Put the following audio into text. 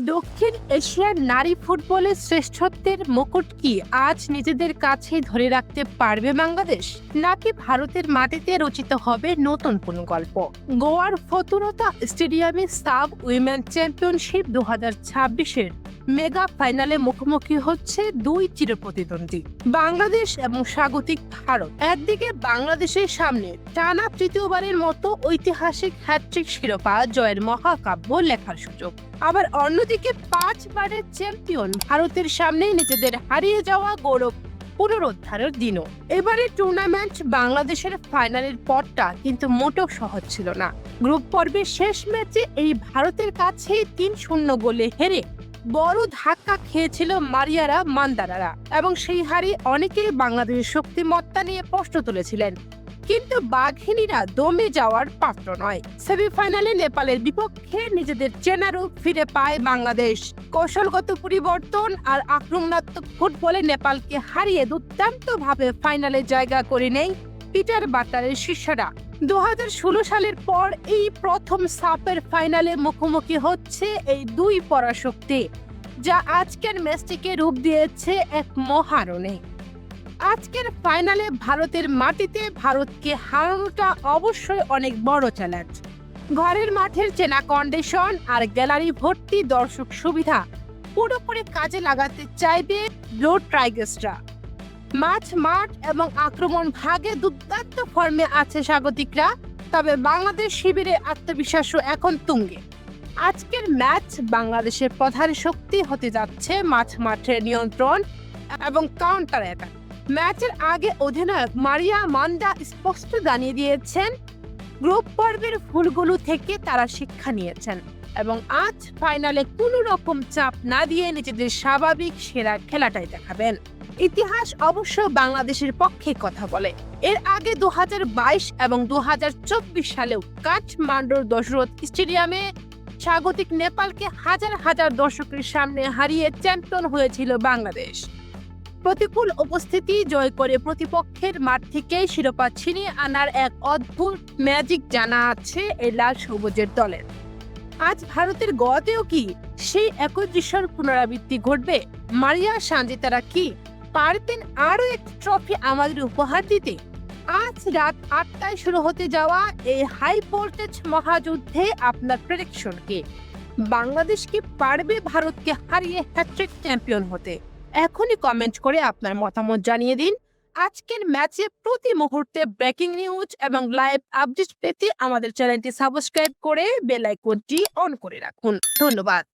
দক্ষিণ এশিয়ার নারী ফুটবলের শ্রেষ্ঠত্বের মুকুট কি আজ নিজেদের কাছেই ধরে রাখতে পারবে বাংলাদেশ, নাকি ভারতের মাটিতে রচিত হবে নতুন কোনো গল্প? গোয়ার ফতুরতা স্টেডিয়ামে সাব উইমেন চ্যাম্পিয়নশিপ 2026-এর মেগা ফাইনালে মুখোমুখি হচ্ছে দুই চিরপ্রতিদ্বন্দ্বী বাংলাদেশ এবং স্বাগতিক ভারত। একদিকে বাংলাদেশের সামনে টানা তৃতীয়বারের মতো ঐতিহাসিক হ্যাট্রিক শিরোপা জয়ের মহাকাব্য লেখার সুযোগ, আবার অন্যদিকে 5বারের চ্যাম্পিয়ন ভারতের সামনে নিজেদের হারিয়ে যাওয়া গৌরব পুনরুদ্ধারের দিনও। এবারে টুর্নামেন্ট বাংলাদেশের ফাইনালের পথটা কিন্তু মোটেও সহজ ছিল না। গ্রুপ পর্বের শেষ ম্যাচে এই ভারতের কাছে 3-0 গোলে হেরে বড় ধাক্কা খেয়েছিল মারিয়ারা মান্দারারা, এবং সেই হারে অনেকেই বাংলাদেশের শক্তিমত্তা নিয়ে প্রশ্ন তুলেছিলেন। কিন্তু বাঘিনীরা দমে যাওয়ার পাত্র নয়। সেমিফাইনালে নেপালের বিপক্ষে নিজেদের চেনা রূপ ফিরে পায় বাংলাদেশ। কৌশলগত পরিবর্তন আর আক্রমণাত্মক ফুটবলে নেপালকে হারিয়ে দুর্দান্তভাবে ফাইনালে জায়গা করে নেয় পিটার বাটলারের শিষ্যরা। 2016 সালের পর এই প্রথম সাপের ফাইনালে মুখোমুখি হচ্ছে এই দুই পরাশক্তি, যা আজকের ম্যাচটিকে রূপ দিয়েছে এক মহারণে। আজকের ফাইনালে ভারতের মাটিতে ভারতকে হারানোটা অবশ্যই অনেক বড় চ্যালেঞ্জ। ঘরের মাঠের চেনা কন্ডিশন আর গ্যালারি ভর্তি দর্শক সুবিধা পুরোপুরি কাজে লাগাতে চাইবে ব্লু টাইগার্সরা। মাঠ এবং আক্রমণ ভাগে দুর্দান্ত ফর্মে আছে স্বাগতিকরা, তবে বাংলাদেশ শিবিরে আত্মবিশ্বাসও এখন তুঙ্গে। আজকের ম্যাচ বাংলাদেশের প্রধান শক্তি হতে যাচ্ছে মাঠের নিয়ন্ত্রণ এবং কাউন্টার অ্যাটাক। ম্যাচের আগে অধিনায়ক মারিয়া মান্দা স্পষ্ট জানিয়ে দিয়েছেন, গ্রুপ পর্বের ভুলগুলো থেকে তারা শিক্ষা নিয়েছেন এবং আজ ফাইনালে কোনো রকম চাপ না দিয়ে নিজেদের স্বাভাবিক সেরা খেলাটাই দেখাবেন। ইতিহাস অবশ্য বাংলাদেশের পক্ষে কথা বলে। এর আগে 2022 এবং 2024 সালেও কাঠমান্ডুর দশরথ স্টেডিয়ামে স্বাগতিক নেপালকে হাজার হাজার দর্শকের সামনে হারিয়ে চ্যাম্পিয়ন হয়েছিল বাংলাদেশ। প্রতিকূল উপস্থিতি জয় করে প্রতিপক্ষের মাঠ থেকে শিরোপা ছিনিয়ে আনার এক অদ্ভুত ম্যাজিক জানা আছে এই লাল সবুজের দলের। আজ ভারতের গোয়াতেও কি সেই একই দৃশ্যের পুনরাবৃত্তি ঘটবে? মারিয়া সানজিতারা কি পারতেন আরো একটি ট্রফি আমাদের উপহার দিতে? আজ রাত 8টায় শুরু হতে যাওয়া এই হাই ভোল্টেজ মহাযুদ্ধে আপনার প্রেডিকশন কি? বাংলাদেশ কি পারবে ভারতকে হারিয়ে হ্যাট্রিক চ্যাম্পিয়ন হতে? এখনই কমেন্ট করে আপনার মতামত জানিয়ে দিন। আজকের ম্যাচে প্রতি মুহূর্তে ব্রেকিং নিউজ এবং লাইভ আপডেট পেতে আমাদের চ্যানেলটি সাবস্ক্রাইব করে বেল আইকনটি অন করে রাখুন। ধন্যবাদ।